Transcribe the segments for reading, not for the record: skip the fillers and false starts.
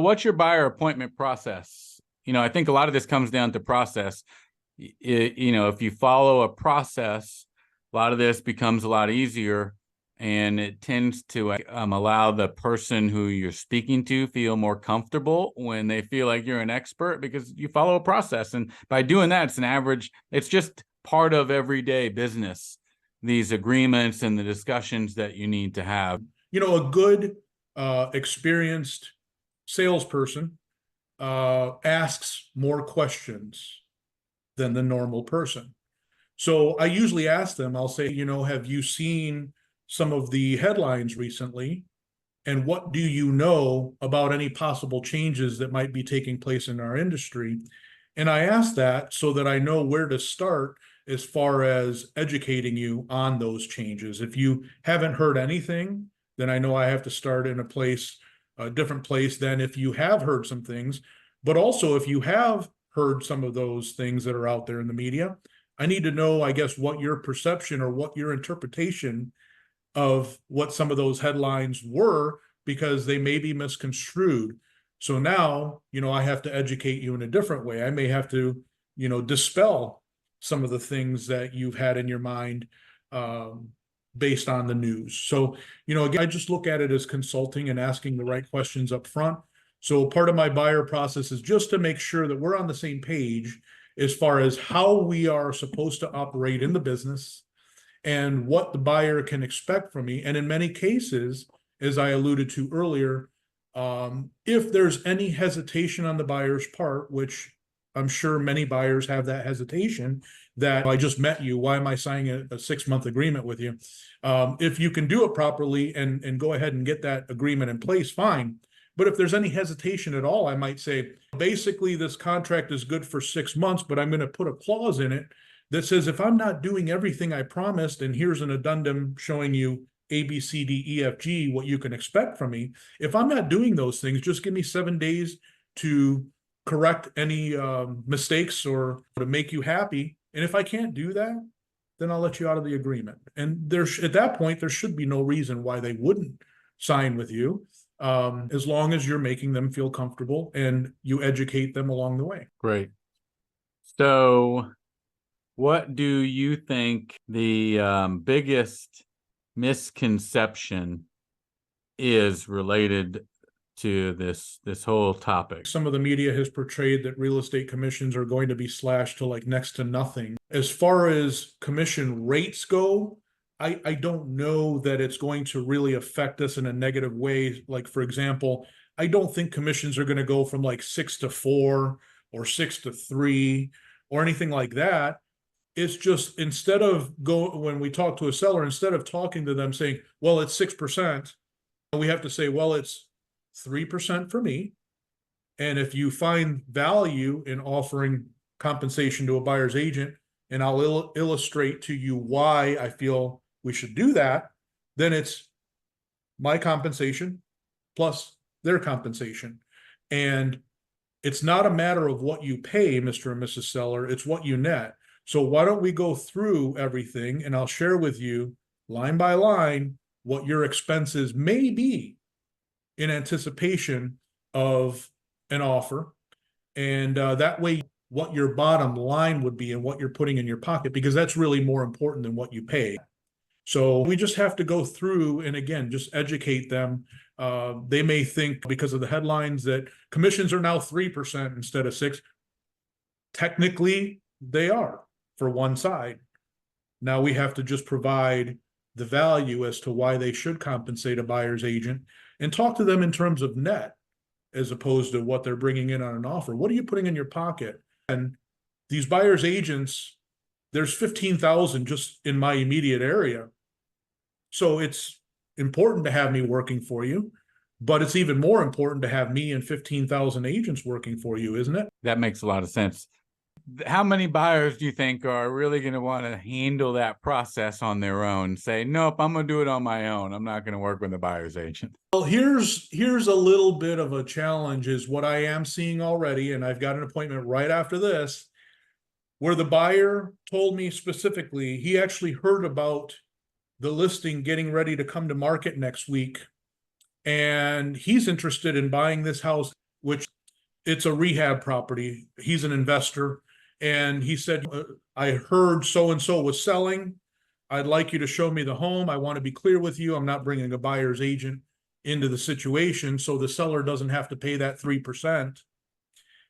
What's your buyer appointment process? I think a lot of this comes down to process. If you follow a process, a lot of this becomes a lot easier, and it tends to allow the person who you're speaking to feel more comfortable when they feel like you're an expert because you follow a process. And by doing that, it's just part of everyday business, these agreements and the discussions that you need to have. A good, experienced salesperson asks more questions than the normal person. So I usually ask them, I'll say, have you seen some of the headlines recently? And what do you know about any possible changes that might be taking place in our industry? And I ask that so that I know where to start as far as educating you on those changes. If you haven't heard anything, then I know I have to start in a different place than if you have heard some things. But also, if you have heard some of those things that are out there in the media, I need to know, I guess, what your perception or what your interpretation of what some of those headlines were, because they may be misconstrued. So now, I have to educate you in a different way. I may have to, dispel some of the things that you've had in your mind based on the news. So, again, I just look at it as consulting and asking the right questions up front. So part of my buyer process is just to make sure that we're on the same page as far as how we are supposed to operate in the business and what the buyer can expect from me. And in many cases, as I alluded to earlier, if there's any hesitation on the buyer's part, which I'm sure many buyers have that hesitation, that I just met you, why am I signing a 6-month agreement with you? If you can do it properly and go ahead and get that agreement in place, fine. But if there's any hesitation at all, I might say, basically, this contract is good for 6 months, but I'm going to put a clause in it that says if I'm not doing everything I promised, and here's an addendum showing you A, B, C, D, E, F, G, what you can expect from me. If I'm not doing those things, just give me 7 days to correct any mistakes or to make you happy. And if I can't do that, then I'll let you out of the agreement. And at that point, there should be no reason why they wouldn't sign with you, as long as you're making them feel comfortable and you educate them along the way. Great. So what do you think the biggest misconception is related to this whole topic? Some of the media has portrayed that real estate commissions are going to be slashed to like next to nothing. As far as commission rates go, I don't know that it's going to really affect us in a negative way. Like, for example, I don't think commissions are going to go from like 6 to 4 or 6 to 3 or anything like that. It's just when we talk to a seller, instead of talking to them saying, well, it's 6%, we have to say, well, it's 3% for me. And if you find value in offering compensation to a buyer's agent, and I'll illustrate to you why I feel we should do that, then it's my compensation plus their compensation. And it's not a matter of what you pay, Mr. and Mrs. Seller, it's what you net. So why don't we go through everything, and I'll share with you line by line what your expenses may be in anticipation of an offer. And that way, what your bottom line would be and what you're putting in your pocket, because that's really more important than what you pay. So we just have to go through and, again, just educate them. They may think because of the headlines that commissions are now 3% instead of 6%. Technically, they are for one side. Now we have to just provide the value as to why they should compensate a buyer's agent and talk to them in terms of net as opposed to what they're bringing in on an offer. What are you putting in your pocket? And these buyer's agents, there's 15,000 just in my immediate area. So it's important to have me working for you, but it's even more important to have me and 15,000 agents working for you, isn't it? That makes a lot of sense. How many buyers do you think are really going to want to handle that process on their own? Say, nope, I'm going to do it on my own. I'm not going to work with a buyer's agent. Well, here's a little bit of a challenge is what I am seeing already, and I've got an appointment right after this, where the buyer told me specifically he actually heard about the listing getting ready to come to market next week, and he's interested in buying this house which it's a rehab property. He's an investor. And he said, I heard so-and-so was selling. I'd like you to show me the home. I want to be clear with you. I'm not bringing a buyer's agent into the situation, so the seller doesn't have to pay that 3%.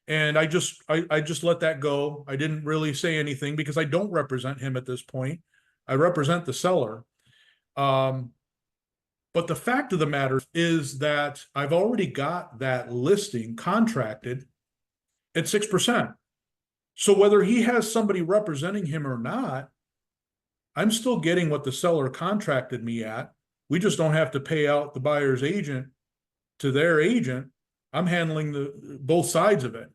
And I just let that go. I didn't really say anything because I don't represent him at this point. I represent the seller. But the fact of the matter is that I've already got that listing contracted at 6%. So whether he has somebody representing him or not, I'm still getting what the seller contracted me at. We just don't have to pay out the buyer's agent to their agent. I'm handling both sides of it.